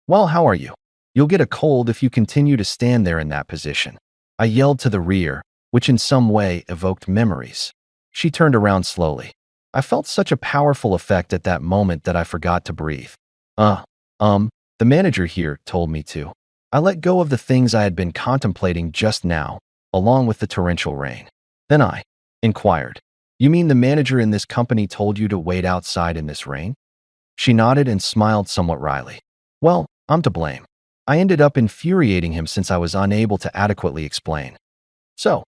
Well, how are you? You'll get a cold if you continue to stand there in that position. I yelled to the rear, which in some way evoked memories. She turned around slowly. I felt such a powerful effect at that moment that I forgot to breathe. Uh, the manager here told me to. I let go of the things I had been contemplating just now, along with the torrential rain. Then I inquired, "You mean the manager in this company told you to wait outside in this rain?" She nodded and smiled somewhat wryly. Well, I'm to blame. I ended up infuriating him since I was unable to adequately explain. So,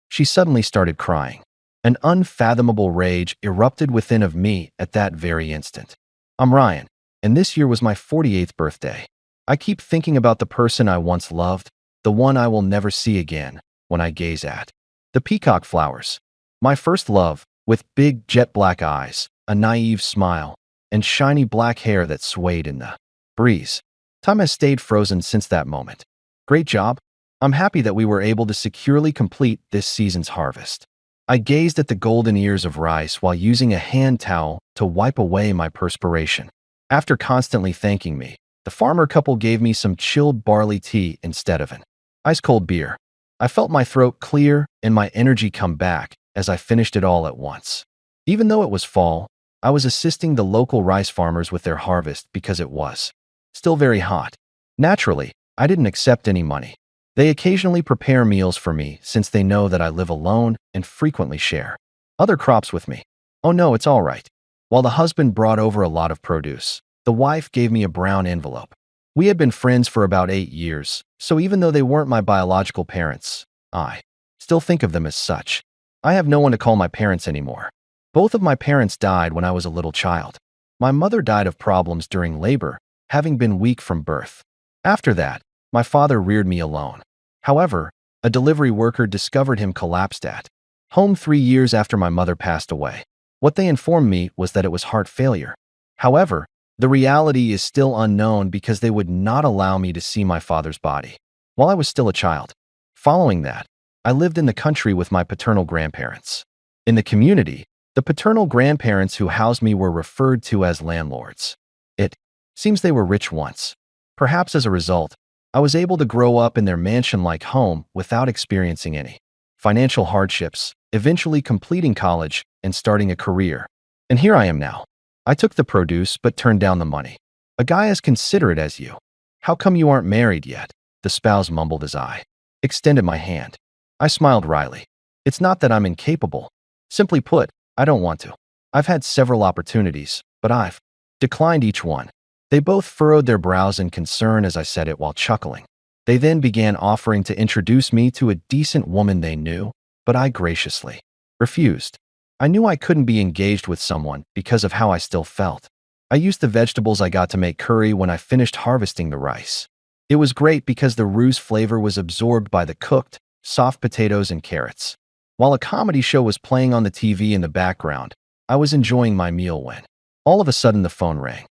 she suddenly started crying. An unfathomable rage erupted within of me at that very instant. I'm Ryan, and this year was my 48th birthday. I keep thinking about the person I once loved, the one I will never see again, when I gaze at the peacock flowers. My first love, with big jet black eyes, a naive smile, and shiny black hair that swayed in the breeze. Time has stayed frozen since that moment. Great job. I'm happy that we were able to securely complete this season's harvest. I gazed at the golden ears of rice while using a hand towel to wipe away my perspiration. After constantly thanking me, the farmer couple gave me some chilled barley tea instead of an ice-cold beer. I felt my throat clear and my energy come back as I finished it all at once. Even though it was fall, I was assisting the local rice farmers with their harvest because it was still very hot. Naturally, I didn't accept any money. They occasionally prepare meals for me since they know that I live alone and frequently share other crops with me. Oh no, it's all right. While the husband brought over a lot of produce, the wife gave me a brown envelope. We had been friends for about 8 years, so even though they weren't my biological parents, I still think of them as such. I have no one to call my parents anymore. Both of my parents died when I was a little child. My mother died of problems during labor, having been weak from birth. After that, my father reared me alone. However, a delivery worker discovered him collapsed at home 3 years after my mother passed away. What they informed me was that it was heart failure. However, the reality is still unknown because they would not allow me to see my father's body while I was still a child. Following that, I lived in the country with my paternal grandparents. In the community, the paternal grandparents who housed me were referred to as landlords. It seems they were rich once. Perhaps as a result, I was able to grow up in their mansion-like home without experiencing any financial hardships, eventually completing college and starting a career. And here I am now. I took the produce but turned down the money. A guy as considerate as you. How come you aren't married yet? The spouse mumbled as I extended my hand. I smiled wryly. It's not that I'm incapable. Simply put, I don't want to. I've had several opportunities, but I've declined each one. They both furrowed their brows in concern as I said it while chuckling. They then began offering to introduce me to a decent woman they knew, but I graciously refused. I knew I couldn't be engaged with someone because of how I still felt. I used the vegetables I got to make curry when I finished harvesting the rice. It was great because the roux flavor was absorbed by the cooked, soft potatoes and carrots. While a comedy show was playing on the TV in the background, I was enjoying my meal when all of a sudden the phone rang.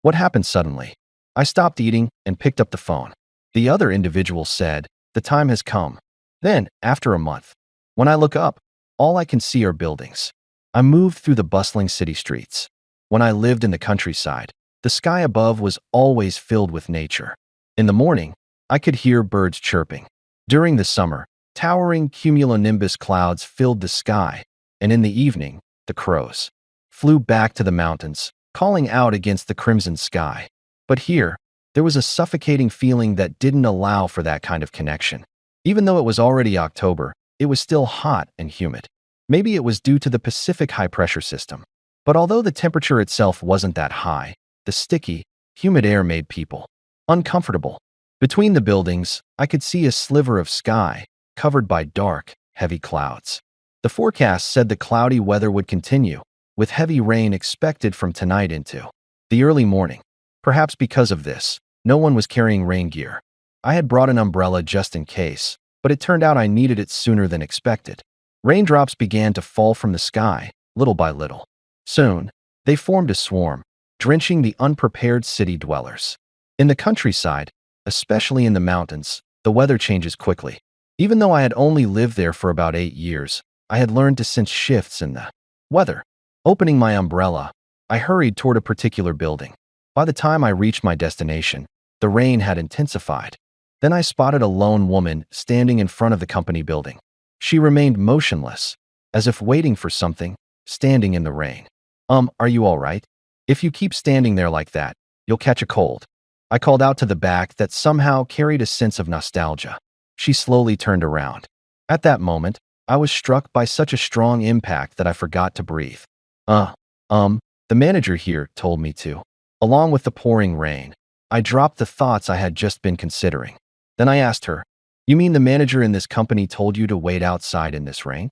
What happened suddenly? I stopped eating and picked up the phone. The other individual said, "The time has come." Then, after a month, when I look up, all I can see are buildings. I moved through the bustling city streets. When I lived in the countryside, the sky above was always filled with nature. In the morning, I could hear birds chirping. During the summer, towering cumulonimbus clouds filled the sky, and in the evening, the crows flew back to the mountains, calling out against the crimson sky. But here, there was a suffocating feeling that didn't allow for that kind of connection. Even though it was already October, it was still hot and humid. Maybe it was due to the Pacific high-pressure system. But although the temperature itself wasn't that high, the sticky, humid air made people uncomfortable. Between the buildings, I could see a sliver of sky, covered by dark, heavy clouds. The forecast said the cloudy weather would continue, with heavy rain expected from tonight into the early morning. Perhaps because of this, no one was carrying rain gear. I had brought an umbrella just in case, but it turned out I needed it sooner than expected. Raindrops began to fall from the sky, little by little. Soon, they formed a swarm, drenching the unprepared city dwellers. In the countryside, especially in the mountains, the weather changes quickly. Even though I had only lived there for about 8 years, I had learned to sense shifts in the weather. Opening my umbrella, I hurried toward a particular building. By the time I reached my destination, the rain had intensified. Then I spotted a lone woman standing in front of the company building. She remained motionless, as if waiting for something, standing in the rain. Are you all right? If you keep standing there like that, you'll catch a cold. I called out to the back that somehow carried a sense of nostalgia. She slowly turned around. At that moment, I was struck by such a strong impact that I forgot to breathe. Uh, the manager here told me to. Along with the pouring rain, I dropped the thoughts I had just been considering. Then I asked her, "You mean the manager in this company told you to wait outside in this rain?"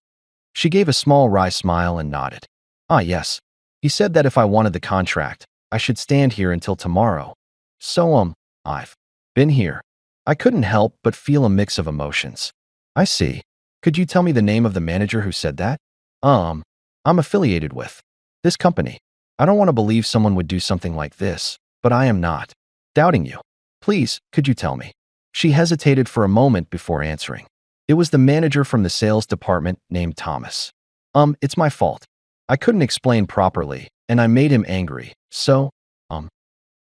She gave a small wry smile and nodded. "Ah, yes. He said that if I wanted the contract, I should stand here until tomorrow. So, I've been here." I couldn't help but feel a mix of emotions. "I see. Could you tell me the name of the manager who said that?" I'm affiliated with this company. I don't want to believe someone would do something like this, but I am not doubting you. Please, could you tell me?" She hesitated for a moment before answering. "It was the manager from the sales department named Thomas. It's my fault. I couldn't explain properly, and I made him angry, so,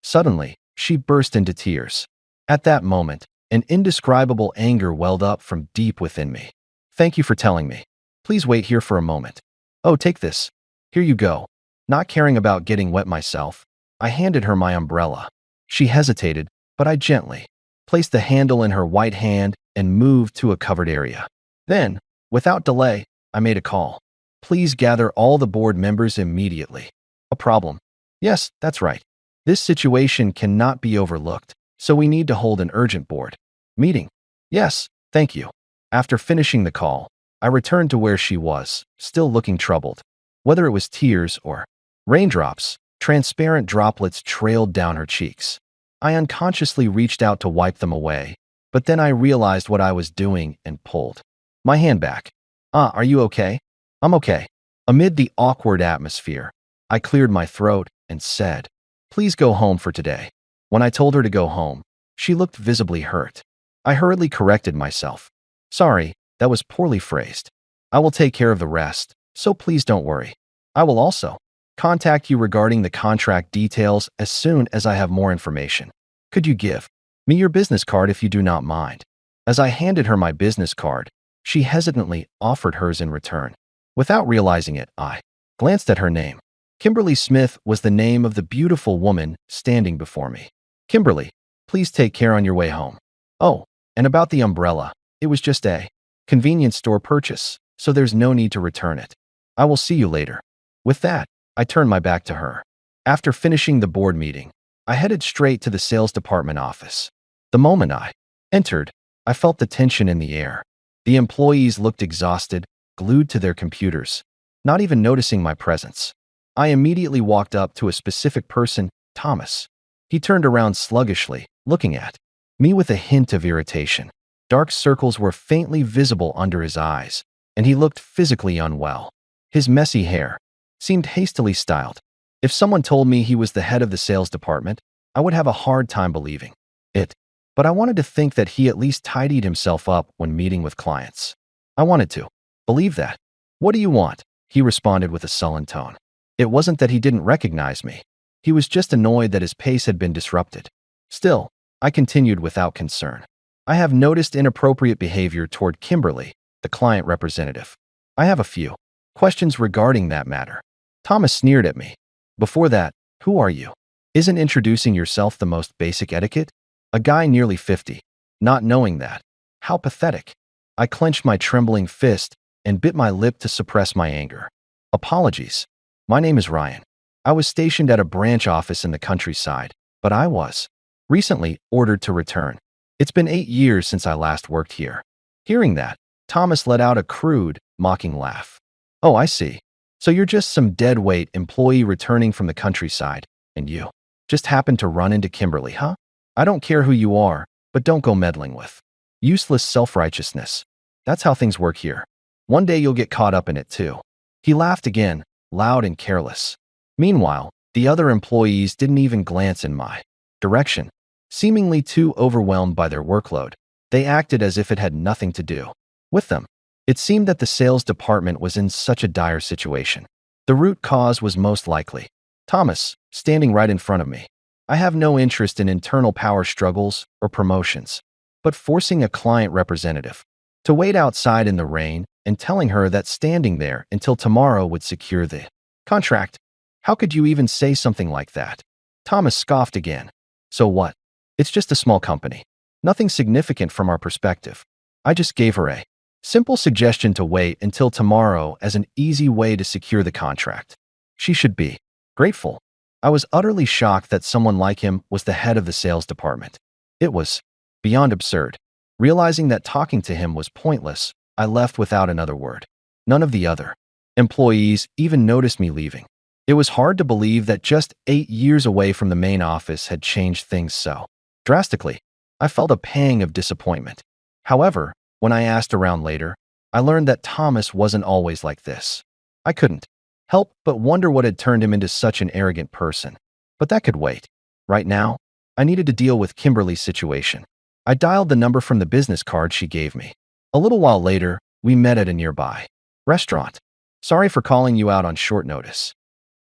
Suddenly, she burst into tears. At that moment, an indescribable anger welled up from deep within me. "Thank you for telling me. Please wait here for a moment. Oh, take this. Here you go." Not caring about getting wet myself, I handed her my umbrella. She hesitated, but I gently placed the handle in her white hand and moved to a covered area. Then, without delay, I made a call. "Please gather all the board members immediately." "A problem?" "Yes, that's right. This situation cannot be overlooked, so we need to hold an urgent board meeting." "Yes, thank you." After finishing the call, I returned to where she was, still looking troubled. Whether it was tears or raindrops, transparent droplets trailed down her cheeks. I unconsciously reached out to wipe them away, but then I realized what I was doing and pulled my hand back. "Ah, are you okay?" "I'm okay." Amid the awkward atmosphere, I cleared my throat and said, "Please go home for today." When I told her to go home, she looked visibly hurt. I hurriedly corrected myself. "Sorry, that was poorly phrased. I will take care of the rest, so please don't worry. I will also contact you regarding the contract details as soon as I have more information. Could you give me your business card if you do not mind?" As I handed her my business card, she hesitantly offered hers in return. Without realizing it, I glanced at her name. Kimberly Smith was the name of the beautiful woman standing before me. "Kimberly, please take care on your way home. Oh, and about the umbrella, it was just a convenience store purchase, so there's no need to return it. I will see you later." With that, I turned my back to her. After finishing the board meeting, I headed straight to the sales department office. The moment I entered, I felt the tension in the air. The employees looked exhausted, glued to their computers, not even noticing my presence. I immediately walked up to a specific person, Thomas. He turned around sluggishly, looking at me with a hint of irritation. Dark circles were faintly visible under his eyes, and he looked physically unwell. His messy hair seemed hastily styled. If someone told me he was the head of the sales department, I would have a hard time believing it. But I wanted to think that he at least tidied himself up when meeting with clients. I wanted to believe that. "What do you want?" he responded with a sullen tone. It wasn't that he didn't recognize me. He was just annoyed that his pace had been disrupted. Still, I continued without concern. "I have noticed inappropriate behavior toward Kimberly, the client representative. I have a few questions regarding that matter." Thomas sneered at me. "Before that, who are you? Isn't introducing yourself the most basic etiquette?" A guy nearly 50. Not knowing that. How pathetic. I clenched my trembling fist and bit my lip to suppress my anger. "Apologies. My name is Ryan. I was stationed at a branch office in the countryside, but I was recently ordered to return. It's been 8 years since I last worked here." Hearing that, Thomas let out a crude, mocking laugh. "Oh, I see. So you're just some deadweight employee returning from the countryside, and you just happened to run into Kimberly, huh? I don't care who you are, but don't go meddling with useless self-righteousness. That's how things work here. One day you'll get caught up in it too." He laughed again, loud and careless. Meanwhile, the other employees didn't even glance in my direction. Seemingly too overwhelmed by their workload, they acted as if it had nothing to do with them. It seemed that the sales department was in such a dire situation. The root cause was most likely Thomas, standing right in front of me. I have no interest in internal power struggles or promotions, but forcing a client representative to wait outside in the rain and telling her that standing there until tomorrow would secure the contract. How could you even say something like that? Thomas scoffed again. So what? It's just a small company. Nothing significant from our perspective. I just gave her a simple suggestion to wait until tomorrow as an easy way to secure the contract. She should be grateful. I was utterly shocked that someone like him was the head of the sales department. It was beyond absurd. Realizing that talking to him was pointless, I left without another word. None of the other employees even noticed me leaving. It was hard to believe that just 8 years away from the main office had changed things so drastically. I felt a pang of disappointment. However, when I asked around later, I learned that Thomas wasn't always like this. I couldn't help but wonder what had turned him into such an arrogant person. But that could wait. Right now, I needed to deal with Kimberly's situation. I dialed the number from the business card she gave me. A little while later, we met at a nearby restaurant. Sorry for calling you out on short notice.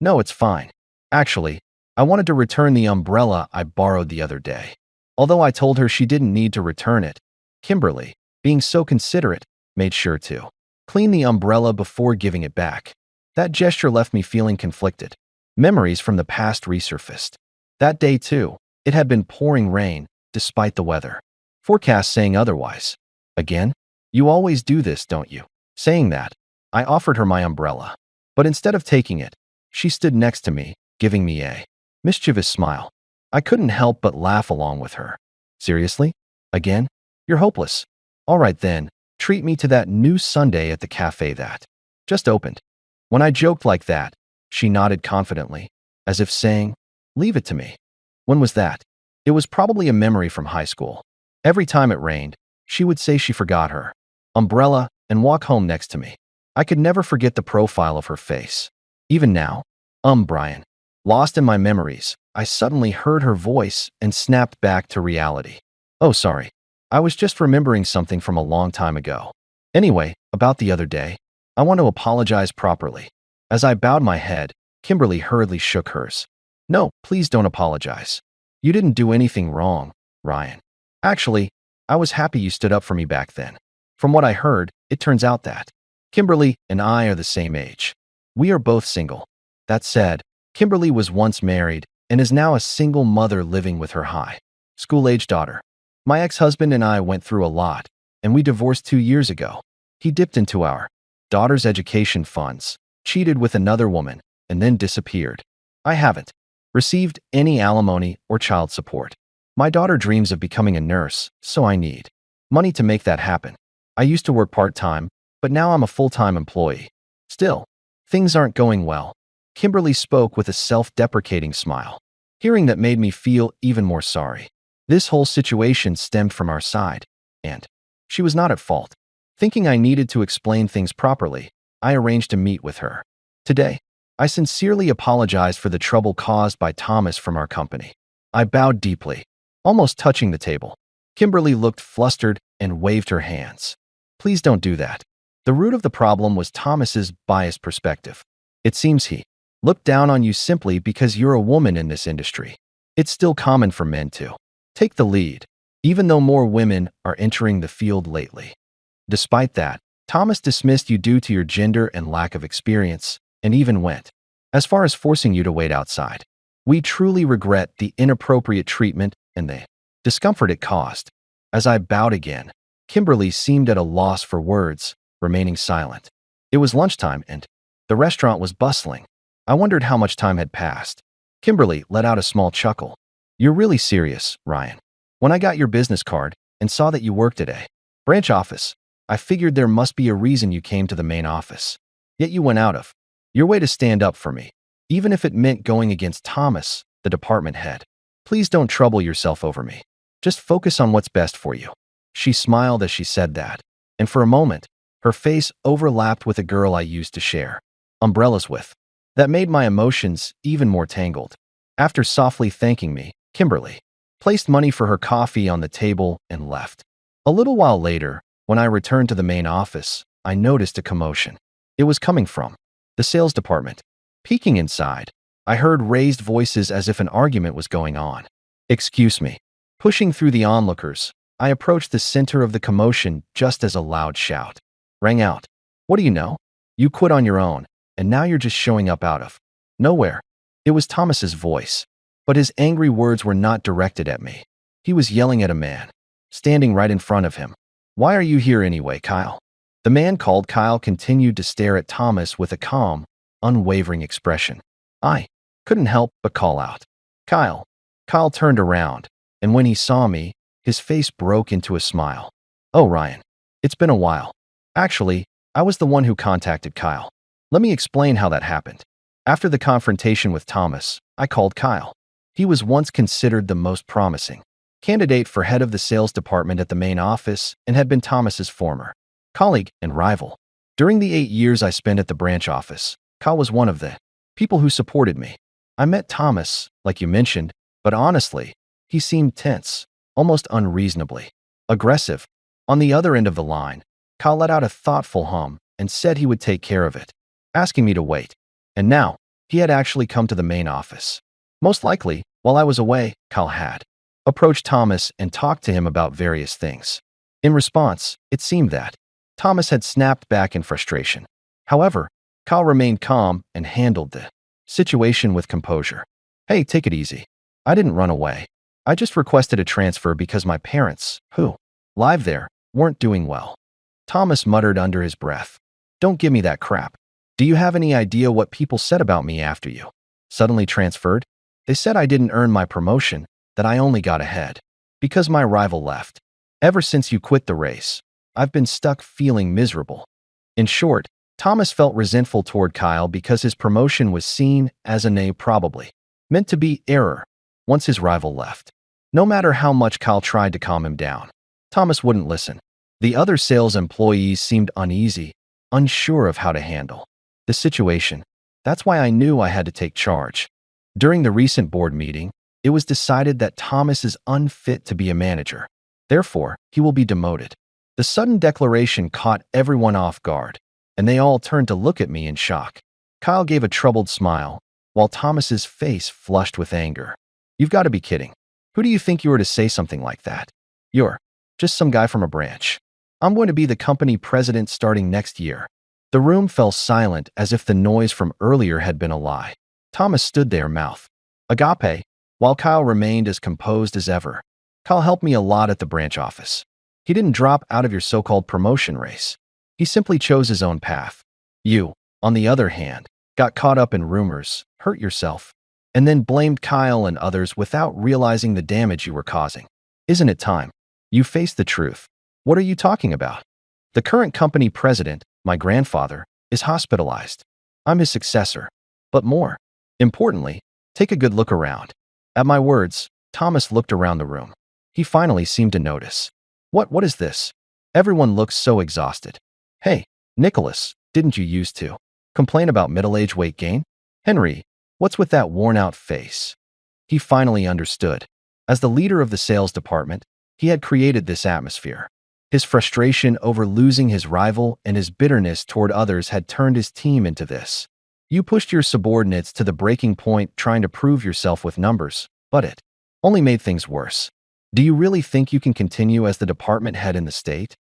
No, it's fine. Actually, I wanted to return the umbrella I borrowed the other day. Although I told her she didn't need to return it, Kimberly, being so considerate, made sure to clean the umbrella before giving it back. That gesture left me feeling conflicted. Memories from the past resurfaced. That day, too, it had been pouring rain, despite the weather forecast saying otherwise. Again? You always do this, don't you? Saying that, I offered her my umbrella. But instead of taking it, she stood next to me, giving me a mischievous smile. I couldn't help but laugh along with her. Seriously? Again? You're hopeless. All right then, treat me to that new sundae at the cafe that just opened. When I joked like that, she nodded confidently, as if saying, leave it to me. When was that? It was probably a memory from high school. Every time it rained, she would say she forgot her umbrella and walk home next to me. I could never forget the profile of her face. Even now, Brian. Lost in my memories, I suddenly heard her voice and snapped back to reality. Oh, sorry. I was just remembering something from a long time ago. Anyway, about the other day, I want to apologize properly. As I bowed my head, Kimberly hurriedly shook hers. No, please don't apologize. You didn't do anything wrong, Ryan. Actually, I was happy you stood up for me back then. From what I heard, it turns out that Kimberly and I are the same age. We are both single. That said, Kimberly was once married and is now a single mother living with her high school-age daughter. My ex-husband and I went through a lot, and we divorced 2 years ago. He dipped into our daughter's education funds, cheated with another woman, and then disappeared. I haven't received any alimony or child support. My daughter dreams of becoming a nurse, so I need money to make that happen. I used to work part-time, but now I'm a full-time employee. Still, things aren't going well. Kimberly spoke with a self-deprecating smile. Hearing that made me feel even more sorry. This whole situation stemmed from our side, and she was not at fault. Thinking I needed to explain things properly, I arranged to meet with her. Today, I sincerely apologized for the trouble caused by Thomas from our company. I bowed deeply, almost touching the table. Kimberly looked flustered and waved her hands. Please don't do that. The root of the problem was Thomas's biased perspective. It seems he looked down on you simply because you're a woman in this industry. It's still common for men to take the lead, even though more women are entering the field lately. Despite that, Thomas dismissed you due to your gender and lack of experience, and even went as far as forcing you to wait outside. We truly regret the inappropriate treatment and the discomfort it caused. As I bowed again, Kimberly seemed at a loss for words, remaining silent. It was lunchtime and the restaurant was bustling. I wondered how much time had passed. Kimberly let out a small chuckle. You're really serious, Ryan. When I got your business card and saw that you worked at a branch office, I figured there must be a reason you came to the main office. Yet you went out of your way to stand up for me, even if it meant going against Thomas, the department head. Please don't trouble yourself over me. Just focus on what's best for you. She smiled as she said that, and for a moment, her face overlapped with a girl I used to share umbrellas with. That made my emotions even more tangled. After softly thanking me, Kimberly placed money for her coffee on the table and left. A little while later, when I returned to the main office, I noticed a commotion. It was coming from the sales department. Peeking inside, I heard raised voices as if an argument was going on. Excuse me. Pushing through the onlookers, I approached the center of the commotion just as a loud shout rang out. What do you know? You quit on your own, and now you're just showing up out of nowhere. It was Thomas's voice, but his angry words were not directed at me. He was yelling at a man standing right in front of him. Why are you here anyway, Kyle? The man called Kyle continued to stare at Thomas with a calm, unwavering expression. I couldn't help but call out, Kyle. Kyle turned around, and when he saw me, his face broke into a smile. Oh, Ryan. It's been a while. Actually, I was the one who contacted Kyle. Let me explain how that happened. After the confrontation with Thomas, I called Kyle. He was once considered the most promising candidate for head of the sales department at the main office and had been Thomas's former colleague and rival. During the 8 years I spent at the branch office, Kyle was one of the people who supported me. I met Thomas, like you mentioned, but honestly, he seemed tense, almost unreasonably aggressive. On the other end of the line, Kyle let out a thoughtful hum and said he would take care of it, asking me to wait. And now, he had actually come to the main office. Most likely, while I was away, Kyle had approached Thomas and talked to him about various things. In response, it seemed that Thomas had snapped back in frustration. However, Kyle remained calm and handled the situation with composure. Hey, take it easy. I didn't run away. I just requested a transfer because my parents, who live there, weren't doing well. Thomas muttered under his breath. Don't give me that crap. Do you have any idea what people said about me after you suddenly transferred? They said I didn't earn my promotion, that I only got ahead because my rival left. Ever since you quit the race, I've been stuck feeling miserable. In short, Thomas felt resentful toward Kyle because his promotion was seen as probably meant to be error once his rival left. No matter how much Kyle tried to calm him down, Thomas wouldn't listen. The other sales employees seemed uneasy, unsure of how to handle the situation. That's why I knew I had to take charge. During the recent board meeting, it was decided that Thomas is unfit to be a manager. Therefore, he will be demoted. The sudden declaration caught everyone off guard, and they all turned to look at me in shock. Kyle gave a troubled smile, while Thomas's face flushed with anger. You've got to be kidding. Who do you think you are to say something like that? You're just some guy from a branch. I'm going to be the company president starting next year. The room fell silent as if the noise from earlier had been a lie. Thomas stood there, mouth agape, while Kyle remained as composed as ever. Kyle helped me a lot at the branch office. He didn't drop out of your so-called promotion race. He simply chose his own path. You, on the other hand, got caught up in rumors, hurt yourself, and then blamed Kyle and others without realizing the damage you were causing. Isn't it time you face the truth? What are you talking about? The current company president, my grandfather, is hospitalized. I'm his successor. But more importantly, take a good look around. At my words, Thomas looked around the room. He finally seemed to notice. What is this? Everyone looks so exhausted. Hey, Nicholas, didn't you used to complain about middle-age weight gain? Henry, what's with that worn-out face? He finally understood. As the leader of the sales department, he had created this atmosphere. His frustration over losing his rival and his bitterness toward others had turned his team into this. You pushed your subordinates to the breaking point trying to prove yourself with numbers, but it only made things worse. Do you really think you can continue as the department head in the state?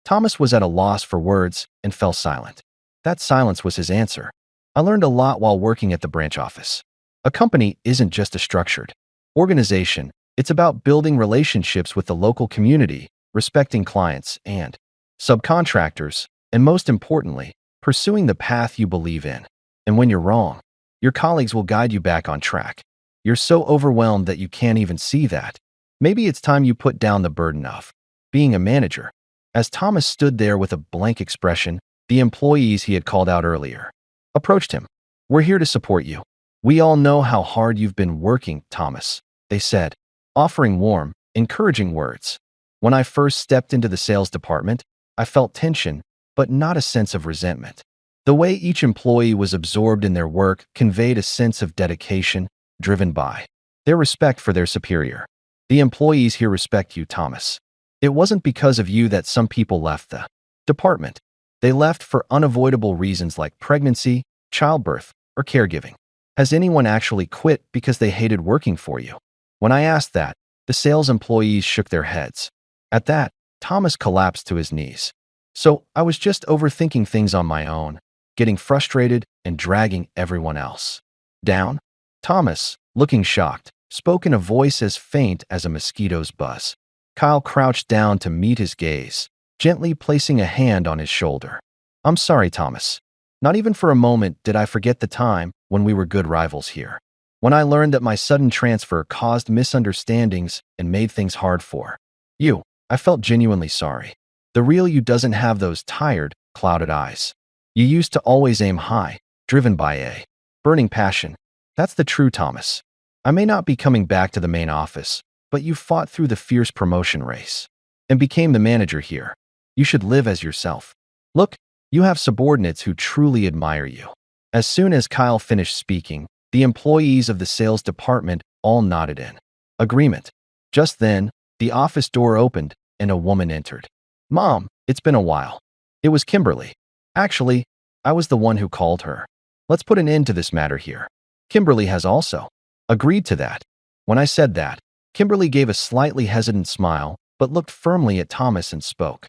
Thomas was at a loss for words and fell silent. That silence was his answer. I learned a lot while working at the branch office. A company isn't just a structured organization. It's about building relationships with the local community, respecting clients and subcontractors, and most importantly, pursuing the path you believe in. And when you're wrong, your colleagues will guide you back on track. You're so overwhelmed that you can't even see that. Maybe it's time you put down the burden of being a manager. As Thomas stood there with a blank expression, the employees he had called out earlier approached him. We're here to support you. We all know how hard you've been working, Thomas, they said, offering warm, encouraging words. When I first stepped into the sales department, I felt tension, but not a sense of resentment. The way each employee was absorbed in their work conveyed a sense of dedication, driven by their respect for their superior. The employees here respect you, Thomas. It wasn't because of you that some people left the department. They left for unavoidable reasons like pregnancy, childbirth, or caregiving. Has anyone actually quit because they hated working for you? When I asked that, the sales employees shook their heads. At that, Thomas collapsed to his knees. So I was just overthinking things on my own, getting frustrated and dragging everyone else down? Thomas, looking shocked, spoke in a voice as faint as a mosquito's buzz. Kyle crouched down to meet his gaze, gently placing a hand on his shoulder. I'm sorry, Thomas. Not even for a moment did I forget the time when we were good rivals here. When I learned that my sudden transfer caused misunderstandings and made things hard for you, I felt genuinely sorry. The real you doesn't have those tired, clouded eyes. You used to always aim high, driven by a burning passion. That's the true Thomas. I may not be coming back to the main office, but you fought through the fierce promotion race and became the manager here. You should live as yourself. Look, you have subordinates who truly admire you. As soon as Kyle finished speaking, the employees of the sales department all nodded in agreement. Just then, the office door opened and a woman entered. Mom, it's been a while. It was Kimberly. Actually, I was the one who called her. Let's put an end to this matter here. Kimberly has also agreed to that. When I said that, Kimberly gave a slightly hesitant smile, but looked firmly at Thomas and spoke.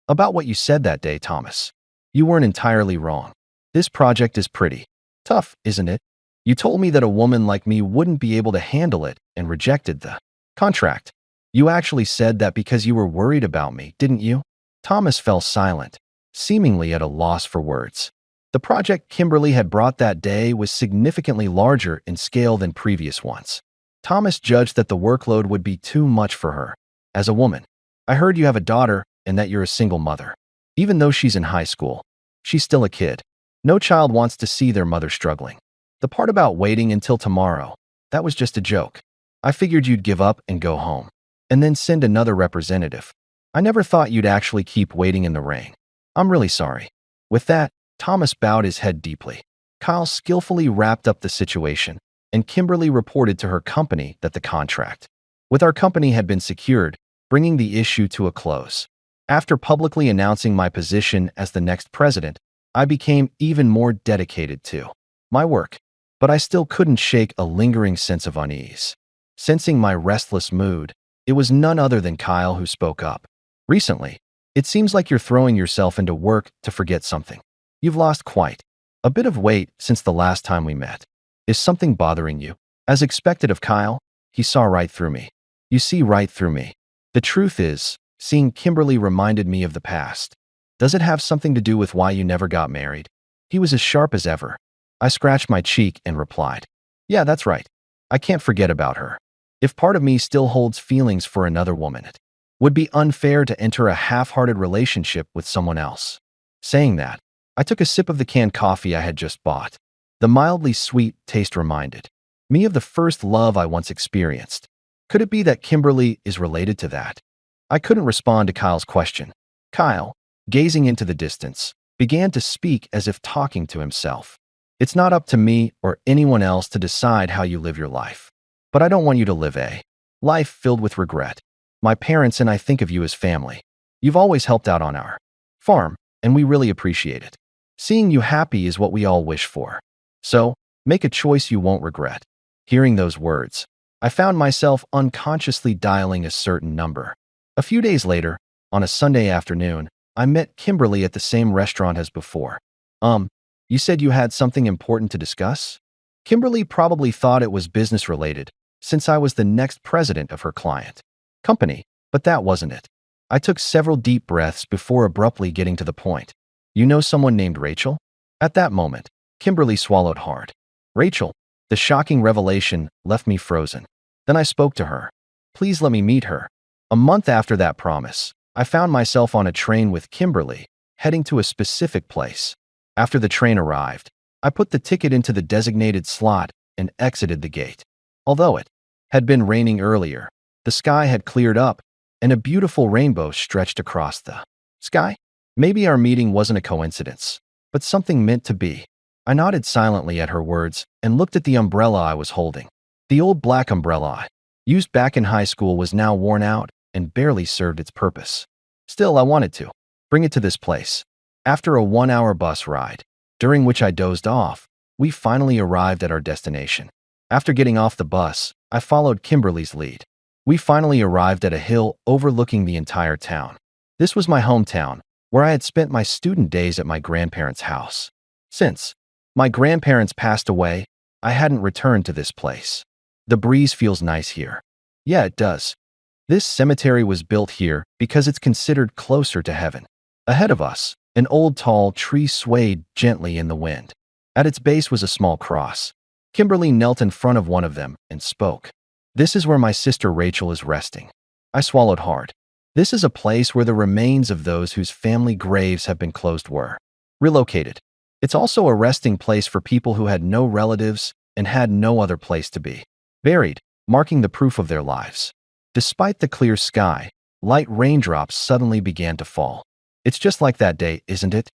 About what you said that day, Thomas. You weren't entirely wrong. This project is pretty tough, isn't it? You told me that a woman like me wouldn't be able to handle it and rejected the contract. You actually said that because you were worried about me, didn't you? Thomas fell silent, seemingly at a loss for words. The project Kimberly had brought that day was significantly larger in scale than previous ones. Thomas judged that the workload would be too much for her. As a woman, I heard you have a daughter and that you're a single mother. Even though she's in high school, she's still a kid. No child wants to see their mother struggling. The part about waiting until tomorrow, that was just a joke. I figured you'd give up and go home, and then send another representative. I never thought you'd actually keep waiting in the rain. I'm really sorry. With that, Thomas bowed his head deeply. Kyle skillfully wrapped up the situation, and Kimberly reported to her company that the contract with our company had been secured, bringing the issue to a close. After publicly announcing my position as the next president, I became even more dedicated to my work, but I still couldn't shake a lingering sense of unease. Sensing my restless mood, it was none other than Kyle who spoke up. Recently, it seems like you're throwing yourself into work to forget something. You've lost quite a bit of weight since the last time we met. Is something bothering you? As expected of Kyle, he saw right through me. You see right through me. The truth is, seeing Kimberly reminded me of the past. Does it have something to do with why you never got married? He was as sharp as ever. I scratched my cheek and replied, yeah, that's right. I can't forget about her. If part of me still holds feelings for another woman, it would be unfair to enter a half-hearted relationship with someone else. Saying that, I took a sip of the canned coffee I had just bought. The mildly sweet taste reminded me of the first love I once experienced. Could it be that Kimberly is related to that? I couldn't respond to Kyle's question. Kyle, gazing into the distance, began to speak as if talking to himself. It's not up to me or anyone else to decide how you live your life. But I don't want you to live a life filled with regret. My parents and I think of you as family. You've always helped out on our farm, and we really appreciate it. Seeing you happy is what we all wish for. So, make a choice you won't regret. Hearing those words, I found myself unconsciously dialing a certain number. A few days later, on a Sunday afternoon, I met Kimberly at the same restaurant as before. You said you had something important to discuss? Kimberly probably thought it was business-related, since I was the next president of her client company, but that wasn't it. I took several deep breaths before abruptly getting to the point. You know someone named Rachel? At that moment, Kimberly swallowed hard. Rachel, the shocking revelation left me frozen. Then I spoke to her. Please let me meet her. A month after that promise, I found myself on a train with Kimberly, heading to a specific place. After the train arrived, I put the ticket into the designated slot and exited the gate. Although it had been raining earlier, the sky had cleared up, and a beautiful rainbow stretched across the sky. Maybe our meeting wasn't a coincidence, but something meant to be. I nodded silently at her words and looked at the umbrella I was holding. The old black umbrella I used back in high school was now worn out and barely served its purpose. Still, I wanted to bring it to this place. After a 1-hour bus ride, during which I dozed off, We finally arrived at our destination. After getting off the bus, I followed Kimberly's lead. We finally arrived at a hill overlooking the entire town. This was my hometown, where I had spent my student days at my grandparents' house. Since my grandparents passed away, I hadn't returned to this place. The breeze feels nice here. Yeah, it does. This cemetery was built here because it's considered closer to heaven. Ahead of us, an old tall tree swayed gently in the wind. At its base was a small cross. Kimberly knelt in front of one of them and spoke. This is where my sister Rachel is resting. I swallowed hard. This is a place where the remains of those whose family graves have been closed were relocated. It's also a resting place for people who had no relatives and had no other place to be buried, marking the proof of their lives. Despite the clear sky, light raindrops suddenly began to fall. It's just like that day, isn't it?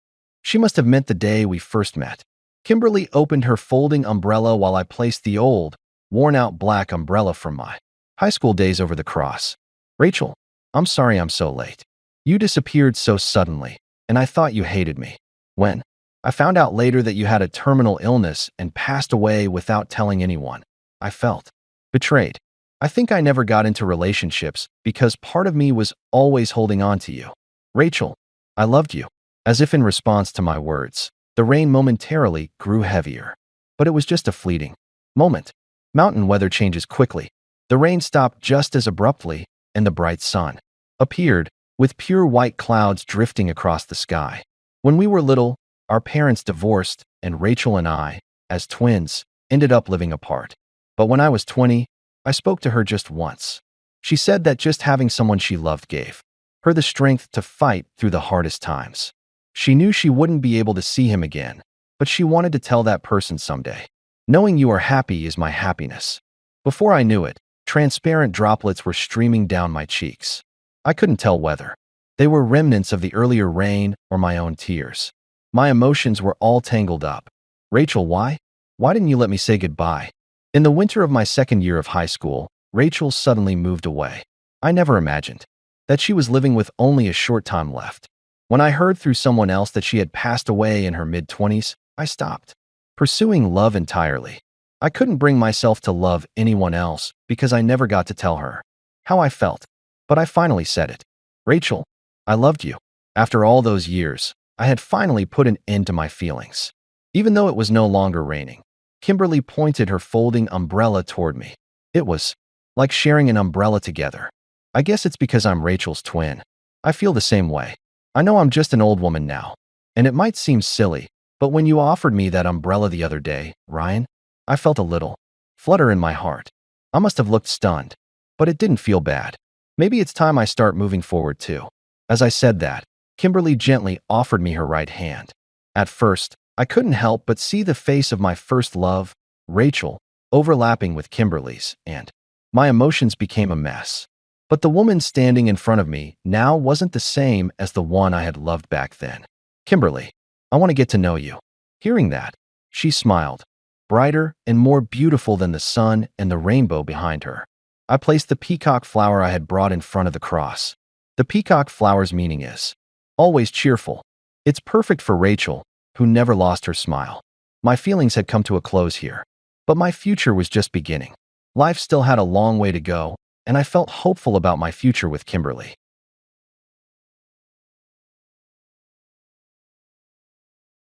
She must have meant the day we first met. Kimberly opened her folding umbrella while I placed the old, worn-out black umbrella from my high school days over the cross. Rachel, I'm sorry I'm so late. You disappeared so suddenly, and I thought you hated me. When I found out later that you had a terminal illness and passed away without telling anyone, I felt betrayed. I think I never got into relationships because part of me was always holding on to you. Rachel, I loved you. As if in response to my words, the rain momentarily grew heavier. But it was just a fleeting moment. Mountain weather changes quickly. The rain stopped just as abruptly, and the bright sun appeared, with pure white clouds drifting across the sky. When we were little, our parents divorced, and Rachel and I, as twins, ended up living apart. But when I was 20, I spoke to her just once. She said that just having someone she loved gave her the strength to fight through the hardest times. She knew she wouldn't be able to see him again, but she wanted to tell that person someday. Knowing you are happy is my happiness. Before I knew it, transparent droplets were streaming down my cheeks. I couldn't tell whether they were remnants of the earlier rain or my own tears. My emotions were all tangled up. Rachel, why? Why didn't you let me say goodbye? In the winter of my second year of high school, Rachel suddenly moved away. I never imagined that she was living with only a short time left. When I heard through someone else that she had passed away in her mid-20s, I stopped pursuing love entirely. I couldn't bring myself to love anyone else because I never got to tell her how I felt. But I finally said it. Rachel, I loved you. After all those years, I had finally put an end to my feelings. Even though it was no longer raining, Kimberly pointed her folding umbrella toward me. It was like sharing an umbrella together. I guess it's because I'm Rachel's twin. I feel the same way. I know I'm just an old woman now, and it might seem silly, but when you offered me that umbrella the other day, Ryan, I felt a little flutter in my heart. I must have looked stunned, but it didn't feel bad. Maybe it's time I start moving forward too. As I said that, Kimberly gently offered me her right hand. At first, I couldn't help but see the face of my first love, Rachel, overlapping with Kimberly's, and my emotions became a mess. But the woman standing in front of me now wasn't the same as the one I had loved back then. Kimberly, I want to get to know you. Hearing that, she smiled, brighter and more beautiful than the sun and the rainbow behind her. I placed the peacock flower I had brought in front of the cross. The peacock flower's meaning is always cheerful. It's perfect for Rachel, who never lost her smile. My feelings had come to a close here, but my future was just beginning. Life still had a long way to go, and I felt hopeful about my future with Kimberly.